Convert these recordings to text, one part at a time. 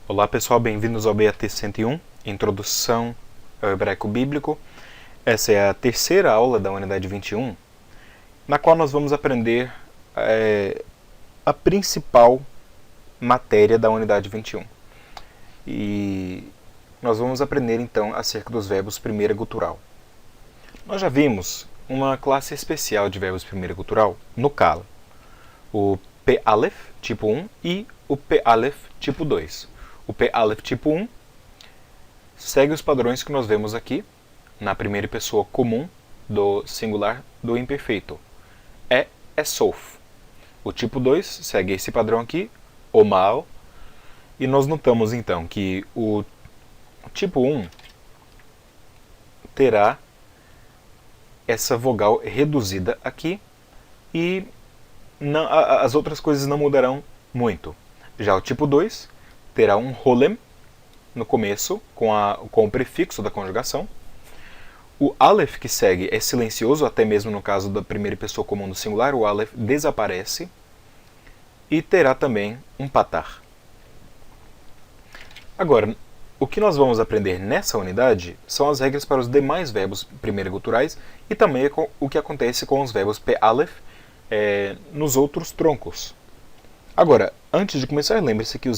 Olá pessoal, bem-vindos ao BAT 101, Introdução ao Hebraico Bíblico. Essa é a terceira aula da unidade 21, na qual nós vamos aprender a principal matéria da unidade 21. E nós vamos aprender então acerca dos verbos primeira gutural. Nós já vimos uma classe especial de verbos primeira gutural no Kal, o P-Aleph tipo 1 e o P-Aleph tipo 2. O P-Aleph tipo 1 segue os padrões que nós vemos aqui na primeira pessoa comum do singular do imperfeito. É sof. O tipo 2 segue esse padrão aqui, o mal. E nós notamos então que o tipo 1 terá essa vogal reduzida aqui e as outras coisas não mudarão muito. Já o tipo 2 terá um rolem no começo com o prefixo da conjugação. O Aleph que segue é silencioso, até mesmo no caso da primeira pessoa comum do singular, o Aleph desaparece. E terá também um patar. Agora, o que nós vamos aprender nessa unidade são as regras para os demais verbos primeira guturais e também o que acontece com os verbos P-Aleph nos outros troncos. Agora, antes de começar, lembre-se que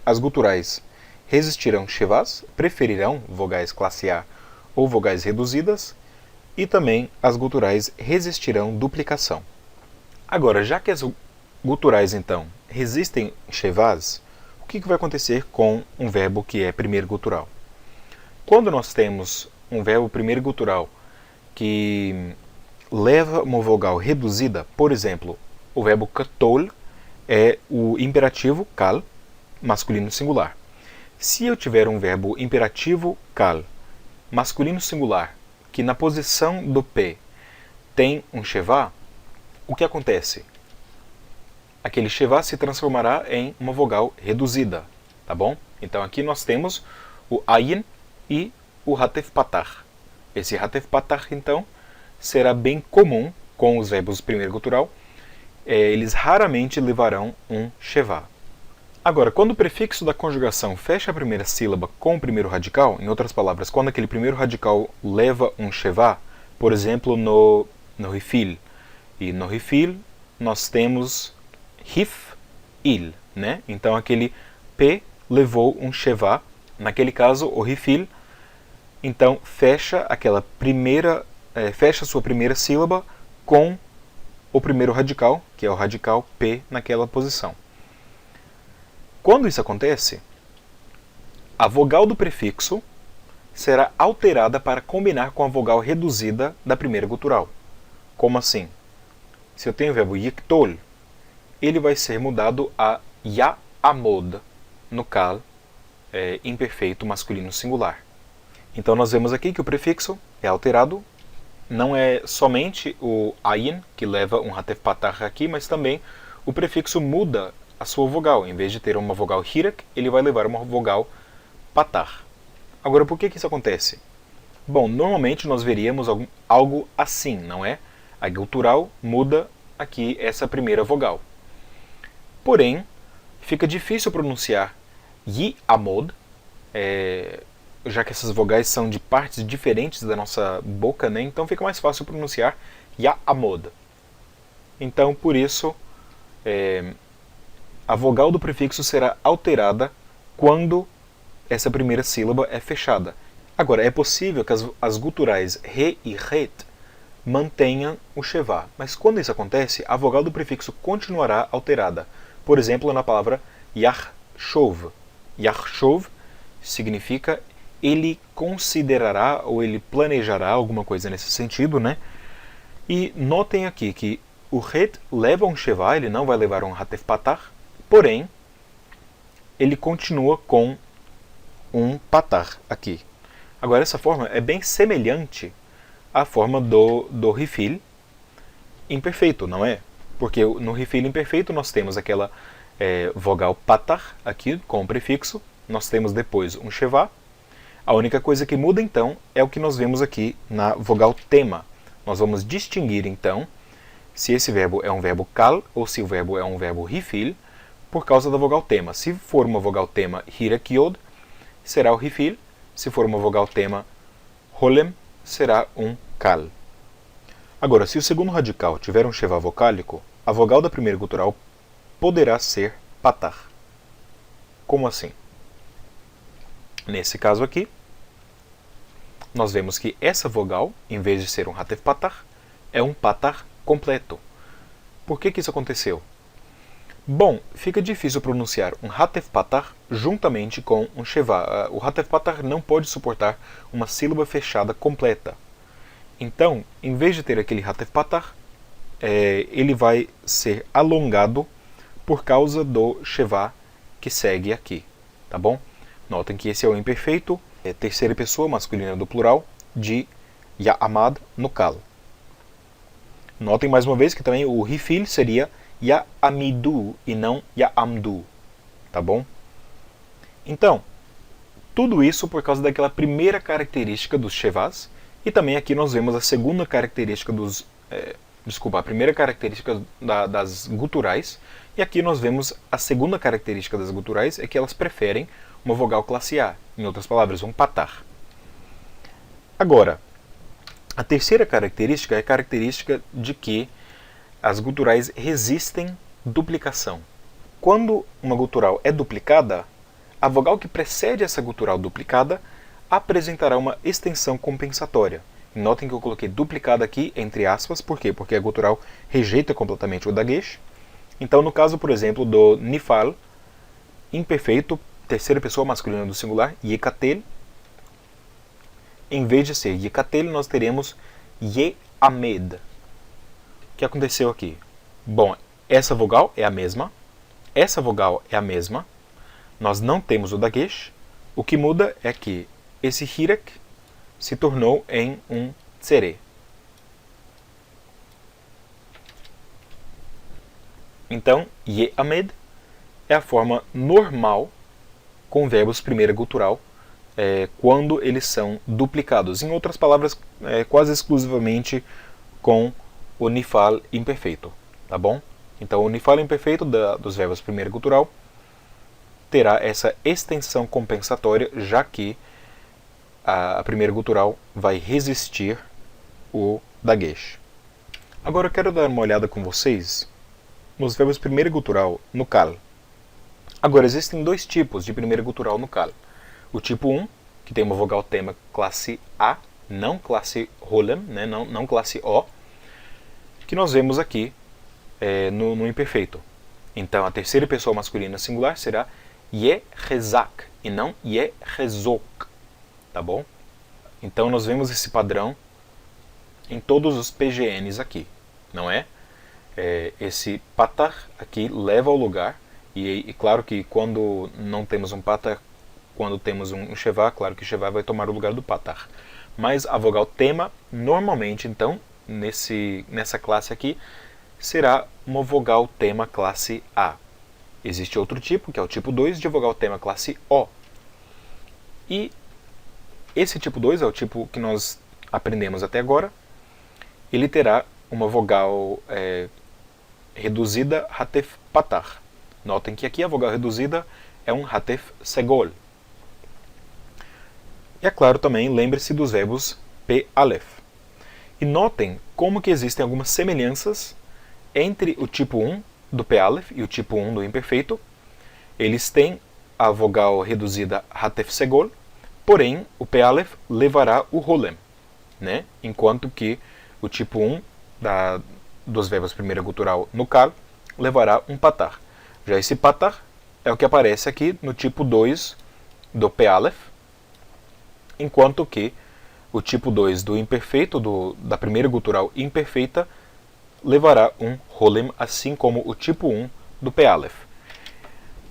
as guturais resistirão shevás, preferirão vogais classe A ou vogais reduzidas, e também as guturais resistirão duplicação. Agora, já que as guturais, então, resistem shevás, o que vai acontecer com um verbo que é primeiro gutural? Quando nós temos um verbo primeiro gutural que leva uma vogal reduzida, por exemplo, o verbo katol é o imperativo kal, masculino singular. Se eu tiver um verbo imperativo kal, masculino singular, que na posição do P tem um shevá, o que acontece? Aquele shevá se transformará em uma vogal reduzida, tá bom? Então aqui nós temos o ayin e o hatef patar. Esse hatef patar, então, será bem comum com os verbos primeiro gutural. Eles raramente levarão um shevá. Agora, quando o prefixo da conjugação fecha a primeira sílaba com o primeiro radical, em outras palavras, quando aquele primeiro radical leva um shevá, por exemplo, no rifil. E no rifil nós temos hif, il, né? Então aquele P levou um shevá. Naquele caso, o rifil, então fecha fecha a sua primeira sílaba com o primeiro radical, que é o radical P naquela posição. Quando isso acontece, a vogal do prefixo será alterada para combinar com a vogal reduzida da primeira gutural. Como assim? Se eu tenho o verbo yiktol, ele vai ser mudado a ya'amod, no Kal, imperfeito masculino singular. Então nós vemos aqui que o prefixo é alterado. Não é somente o ayin que leva um hatef patar aqui, mas também o prefixo muda a sua vogal. Em vez de ter uma vogal hirak, ele vai levar uma vogal patar. Agora, por que isso acontece? Bom, normalmente nós veríamos algo assim, não é? A gutural muda aqui essa primeira vogal. Porém, fica difícil pronunciar yi-amod, já que essas vogais são de partes diferentes da nossa boca, né? Então fica mais fácil pronunciar ya'amod. Então, por isso, a vogal do prefixo será alterada quando essa primeira sílaba é fechada. Agora, é possível que as guturais re e ret mantenham o shevá, mas quando isso acontece, a vogal do prefixo continuará alterada. Por exemplo, na palavra yachshov. Yachshov significa ele considerará ou ele planejará alguma coisa nesse sentido, né? E notem aqui que o ret leva um shevá, ele não vai levar um hatef patar, porém, ele continua com um patar aqui. Agora, essa forma é bem semelhante à forma do rifil imperfeito, não é? Porque no rifil imperfeito nós temos aquela vogal patar aqui com o prefixo, nós temos depois um shevá. A única coisa que muda, então, é o que nós vemos aqui na vogal tema. Nós vamos distinguir, então, se esse verbo é um verbo kal ou se o verbo é um verbo rifil por causa da vogal tema. Se for uma vogal tema hirakyod, será o rifil. Se for uma vogal tema holem, será um kal. Agora, se o segundo radical tiver um sheva vocálico, a vogal da primeira gutural poderá ser patar. Como assim? Nesse caso aqui, nós vemos que essa vogal, em vez de ser um hatef patar, é um patar completo. Por que isso aconteceu? Bom, fica difícil pronunciar um hatef patar juntamente com um sheva. O hatef patar não pode suportar uma sílaba fechada completa. Então, em vez de ter aquele hatef patar, ele vai ser alongado por causa do sheva que segue aqui, tá bom? Notem que esse é o imperfeito, terceira pessoa masculina do plural, de ya'amad no kal. Notem mais uma vez que também o rifil seria ya'amidu e não ya'amdu, tá bom? Então, tudo isso por causa daquela primeira característica dos shevas, e também aqui nós vemos a segunda característica dos... a primeira característica das guturais, e aqui nós vemos a segunda característica das guturais, é que elas preferem uma vogal classe A, em outras palavras, um patar. Agora, a terceira característica é a característica de que as guturais resistem duplicação. Quando uma gutural é duplicada, a vogal que precede essa gutural duplicada apresentará uma extensão compensatória. Notem que eu coloquei duplicada aqui entre aspas, por quê? Porque a gutural rejeita completamente o dagesh. Então, no caso, por exemplo, do nifal, imperfeito, terceira pessoa masculina do singular, yekatel, em vez de ser yekatel, nós teremos ye'amed. O que aconteceu aqui? Bom, essa vogal é a mesma, essa vogal é a mesma, nós não temos o dagesh, o que muda é que esse hirak se tornou em um tsere. Então, ye'amed é a forma normal com verbos primeira gutural quando eles são duplicados. Em outras palavras, quase exclusivamente com o nifal imperfeito, tá bom? Então, o nifal imperfeito dos verbos primeira gutural terá essa extensão compensatória, já que a primeira gutural vai resistir o dagesh. Agora eu quero dar uma olhada com vocês nos verbos primeira gutural no kal. Agora, existem dois tipos de primeira gutural no kal. O tipo 1, que tem uma vogal tema classe A, não classe holem, né, não classe O, que nós vemos aqui no imperfeito. Então, a terceira pessoa masculina singular será ye-rezak e não ye-rezok, tá bom? Então, nós vemos esse padrão em todos os PGNs aqui, não é? Esse patar aqui leva ao lugar, e claro que quando não temos um patar, quando temos um sheva, claro que o sheva vai tomar o lugar do patar. Mas a vogal tema, normalmente, então, nessa classe aqui, será uma vogal tema classe A. Existe outro tipo, que é o tipo 2, de vogal tema classe O. E esse tipo 2 é o tipo que nós aprendemos até agora. Ele terá uma vogal reduzida hatef patar. Notem que aqui a vogal reduzida é um hatef segol. E é claro também, lembre-se dos verbos p-alef. E notem como que existem algumas semelhanças entre o tipo 1 do p-alef e o tipo 1 do imperfeito. Eles têm a vogal reduzida hatef segol, porém o p-alef levará o holem, né? Enquanto que o tipo 1 dos verbos primeira gutural no kal levará um patar. Já esse patar é o que aparece aqui no tipo 2 do p-alef, enquanto que o tipo 2 do imperfeito, da primeira gutural imperfeita, levará um holem, assim como o tipo 1 do p-alef.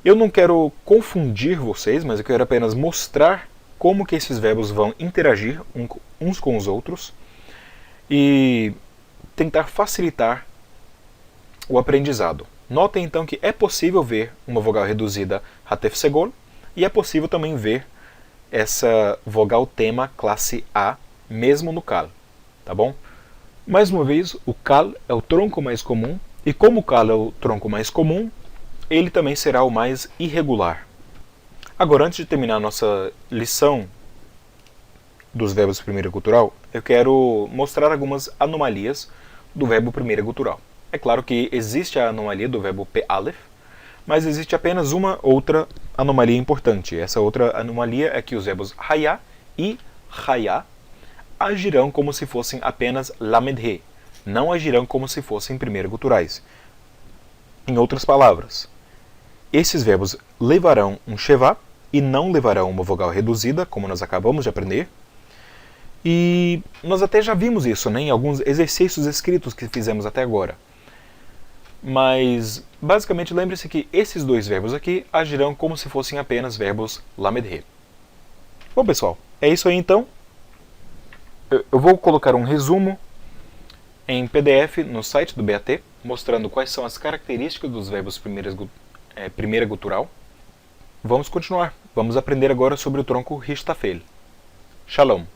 Eu não quero confundir vocês, mas eu quero apenas mostrar como que esses verbos vão interagir uns com os outros e tentar facilitar o aprendizado. Notem então que é possível ver uma vogal reduzida hatef segol e é possível também ver essa vogal tema classe A mesmo no kal, tá bom? Mais uma vez, o kal é o tronco mais comum, e como o kal é o tronco mais comum, ele também será o mais irregular. Agora, antes de terminar a nossa lição dos verbos primeira gutural, eu quero mostrar algumas anomalias do verbo primeira gutural. É claro que existe a anomalia do verbo P-Aleph, mas existe apenas uma outra anomalia importante. Essa outra anomalia é que os verbos hayá e hayá agirão como se fossem apenas lamed-he, não agirão como se fossem primeira guturais. Em outras palavras, esses verbos levarão um shevá e não levarão uma vogal reduzida, como nós acabamos de aprender. E nós até já vimos isso, né, em alguns exercícios escritos que fizemos até agora. Mas, basicamente, lembre-se que esses dois verbos aqui agirão como se fossem apenas verbos lamed-he. Bom, pessoal, é isso aí então. Eu vou colocar um resumo em PDF no site do BAT, mostrando quais são as características dos verbos primeira gutural. Vamos continuar. Vamos aprender agora sobre o tronco Richtafel. Shalom.